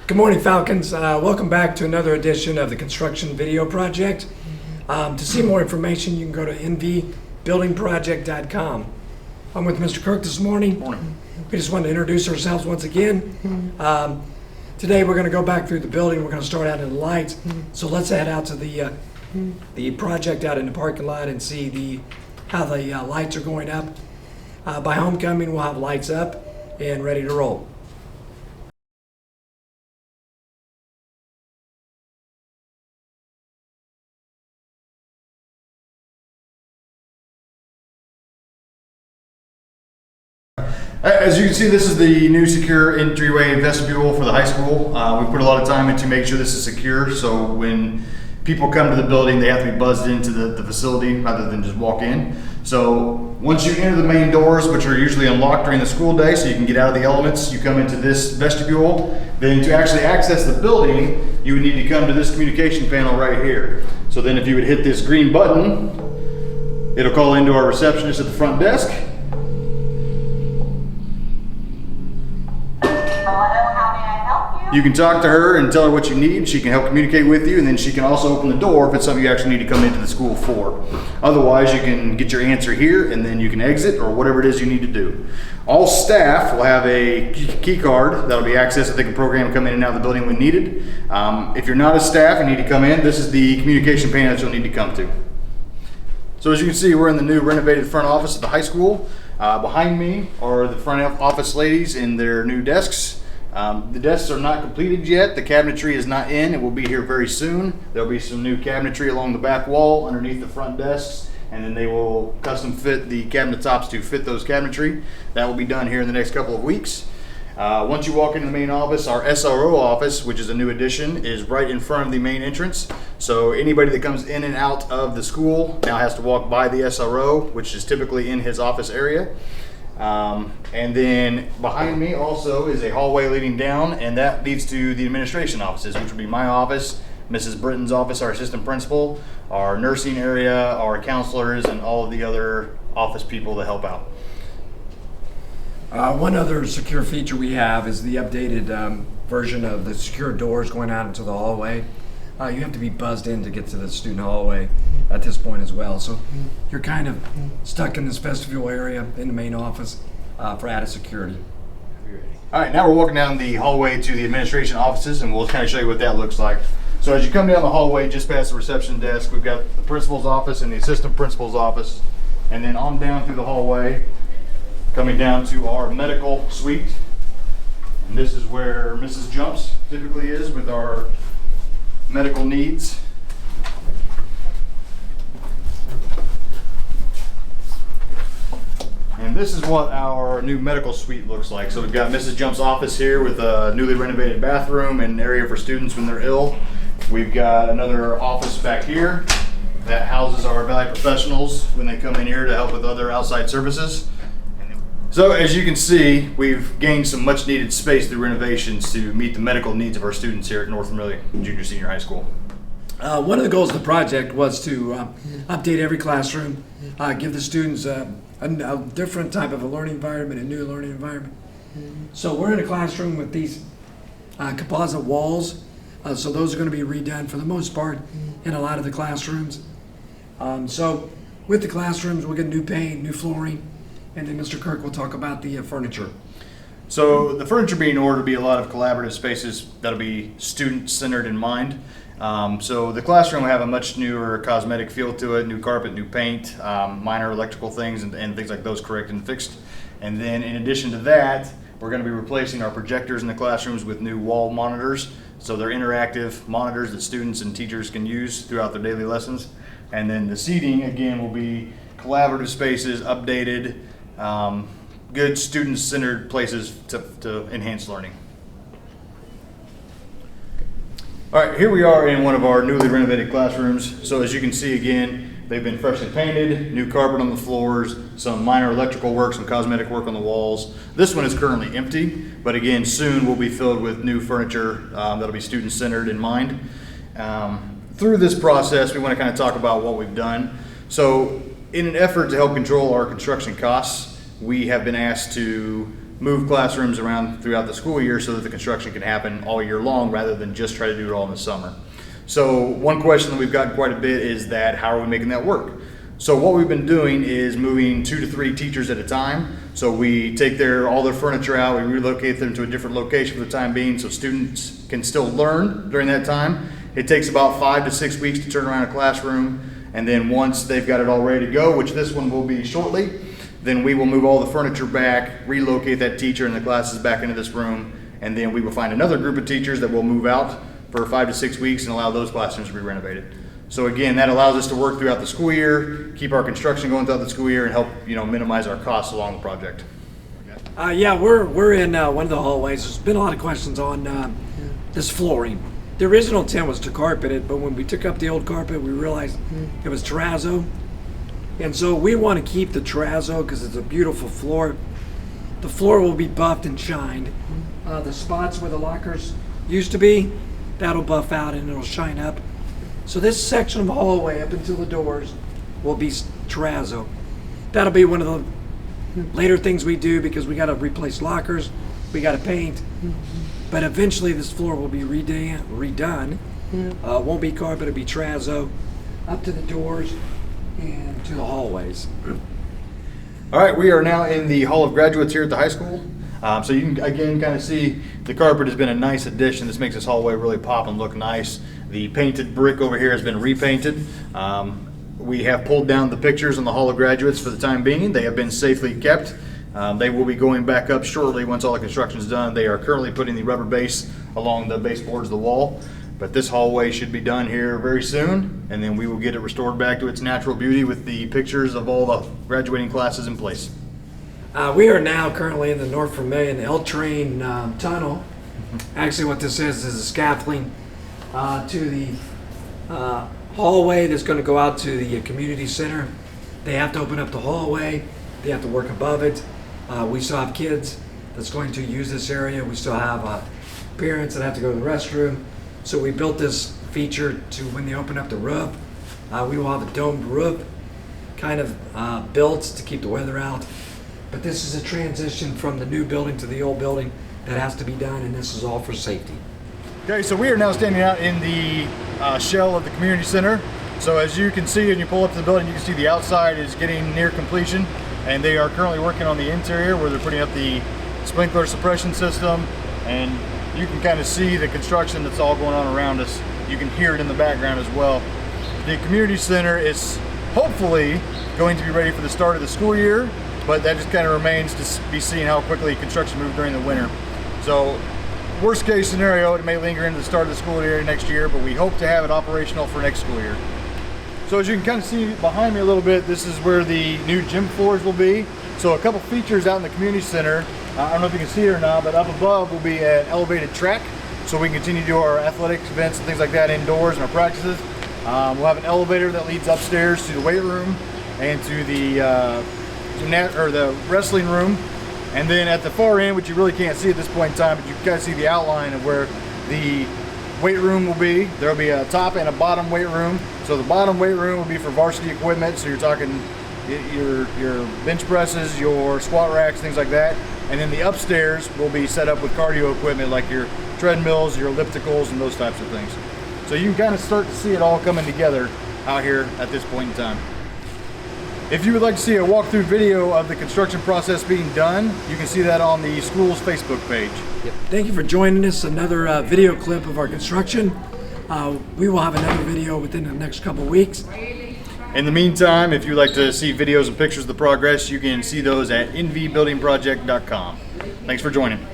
Good morning, Falcons. Welcome back to another edition of the Construction Video Project. To see more information, you can go to nvbuildingproject.com. I'm with Mr. Kirk this morning. Morning. We just wanted to introduce ourselves once again. Today we're going to go back through the building. We're going to start out in the lights. So let's head out to the project out in the parking lot and see how the lights are going up. By homecoming, we'll have lights up and ready to roll. As you can see, this is the new secure entryway vestibule for the high school. We put a lot of time into making sure this is secure, so when people come to the building, they have to be buzzed into the facility rather than just walk in. So once you enter the main doors, which are usually unlocked during the school day so you can get out of the elements, you come into this vestibule. Then to actually access the building, you would need to come to this communication panel right here. So then if you would hit this green button, it'll call into our receptionist at the front desk. You can talk to her and tell her what you need. She can help communicate with you, and then she can also open the door if it's something you actually need to come into the school for. Otherwise, you can get your answer here, and then you can exit or whatever it is you need to do. All staff will have a key card that'll be accessed that they can program and come in and out of the building when needed. If you're not a staff and need to come in, this is the communication panel that you'll need to come to. So as you can see, we're in the new renovated front office of the high school. Behind me are the front office ladies in their new desks. The desks are not completed yet. The cabinetry is not in. It will be here very soon. There'll be some new cabinetry along the back wall underneath the front desks, and then they will custom fit the cabinet tops to fit those cabinetry. That will be done here in the next couple of weeks. Once you walk into the main office, our SRO office, which is a new addition, is right in front of the main entrance. So anybody that comes in and out of the school now has to walk by the SRO, which is typically in his office area. And then behind me also is a hallway leading down, and that leads to the administration offices, which would be my office, Mrs. Britton's office, our assistant principal, our nursing area, our counselors, and all of the other office people that help out. One other secure feature we have is the updated version of the secure doors going out into the hallway. You have to be buzzed in to get to the student hallway at this point as well. So you're kind of stuck in this vestibule area in the main office for added security. All right, now we're walking down the hallway to the administration offices, and we'll kind of show you what that looks like. So as you come down the hallway, just past the reception desk, we've got the principal's office and the assistant principal's office. And then on down through the hallway, coming down to our medical suite. And this is where Mrs. Jumps typically is with our medical needs. And this is what our new medical suite looks like. So we've got Mrs. Jump's office here with a newly renovated bathroom and area for students when they're ill. We've got another office back here that houses our valet professionals when they come in here to help with other outside services. So as you can see, we've gained some much needed space through renovations to meet the medical needs of our students here at North Vermillion Junior Senior High School. One of the goals of the project was to update every classroom, give the students a different type of a learning environment, a new learning environment. So we're in a classroom with these composite walls. So those are going to be redone for the most part in a lot of the classrooms. So with the classrooms, we'll get new paint, new flooring. And then Mr. Kirk will talk about the furniture. So the furniture being ordered will be a lot of collaborative spaces that'll be student-centered in mind. So the classroom will have a much newer cosmetic feel to it, new carpet, new paint, minor electrical things and things like those corrected and fixed. And then in addition to that, we're going to be replacing our projectors in the classrooms with new wall monitors. So they're interactive monitors that students and teachers can use throughout their daily lessons. And then the seating, again, will be collaborative spaces, updated, good student-centered places to enhance learning. All right, here we are in one of our newly renovated classrooms. So as you can see again, they've been freshly painted, new carpet on the floors, some minor electrical work, some cosmetic work on the walls. This one is currently empty, but again, soon will be filled with new furniture that'll be student-centered in mind. Through this process, we want to kind of talk about what we've done. So in an effort to help control our construction costs, we have been asked to move classrooms around throughout the school year so that the construction can happen all year long rather than just try to do it all in the summer. So one question that we've gotten quite a bit is that how are we making that work? So what we've been doing is moving 2 to 3 teachers at a time. So we take all their furniture out, we relocate them to a different location for the time being so students can still learn during that time. It takes about 5 to 6 weeks to turn around a classroom, and then once they've got it all ready to go, which this one will be shortly, then we will move all the furniture back, relocate that teacher and the classes back into this room, and then we will find another group of teachers that will move out for 5 to 6 weeks and allow those classrooms to be renovated. So again, that allows us to work throughout the school year, keep our construction going throughout the school year, and help minimize our costs along the project. Yeah, we're in one of the hallways. There's been a lot of questions on this flooring. The original intent was to carpet it, but when we took up the old carpet, we realized it was terrazzo. And so we want to keep the terrazzo because it's a beautiful floor. The floor will be buffed and shined. The spots where the lockers used to be, that'll buff out and it'll shine up. So this section of the hallway up until the doors will be terrazzo. That'll be one of the later things we do because we got to replace lockers, we got to paint. But eventually this floor will be redone. Won't be carpet, it'll be terrazzo up to the doors and to the hallways. All right, we are now in the Hall of Graduates here at the high school. So you can again kind of see the carpet has been a nice addition. This makes this hallway really pop and look nice. The painted brick over here has been repainted. We have pulled down the pictures on the Hall of Graduates for the time being. They have been safely kept. They will be going back up shortly once all the construction is done. They are currently putting the rubber base along the baseboards of the wall. But this hallway should be done here very soon, and then we will get it restored back to its natural beauty with the pictures of all the graduating classes in place. We are now currently in the North Vermilion L-train tunnel. Actually what this is a scaffolding to the hallway that's going to go out to the community center. They have to open up the hallway, they have to work above it. We still have kids that's going to use this area. We still have parents that have to go to the restroom. So we built this feature to when they open up the roof, we will have a domed roof kind of built to keep the weather out. But this is a transition from the new building to the old building that has to be done, and this is all for safety. Okay, so we are now standing out in the shell of the community center. So as you can see, when you pull up to the building, you can see the outside is getting near completion, and they are currently working on the interior where they're putting up the sprinkler suppression system, and you can kind of see the construction that's all going on around us. You can hear it in the background as well. The community center is hopefully going to be ready for the start of the school year, but that just kind of remains to be seen how quickly construction moves during the winter. So worst case scenario, it may linger into the start of the school year next year, but we hope to have it operational for next school year. So as you can kind of see behind me a little bit, this is where the new gym floors will be. So a couple features out in the community center. I don't know if you can see it or not, but up above will be an elevated track, so we can continue to do our athletics events and things like that indoors in our practices. We'll have an elevator that leads upstairs to the weight room and to the wrestling room. And then at the far end, which you really can't see at this point in time, but you can kind of see the outline of where the weight room will be. There'll be a top and a bottom weight room. So the bottom weight room will be for varsity equipment, so you're talking your bench presses, your squat racks, things like that. And then the upstairs will be set up with cardio equipment like your treadmills, your ellipticals, and those types of things. So you can kind of start to see it all coming together out here at this point in time. If you would like to see a walkthrough video of the construction process being done, you can see that on the school's Facebook page. Yep. Thank you for joining us. Another video clip of our construction. We will have another video within the next couple weeks. In the meantime, if you'd like to see videos and pictures of the progress, you can see those at nvbuildingproject.com. Thanks for joining.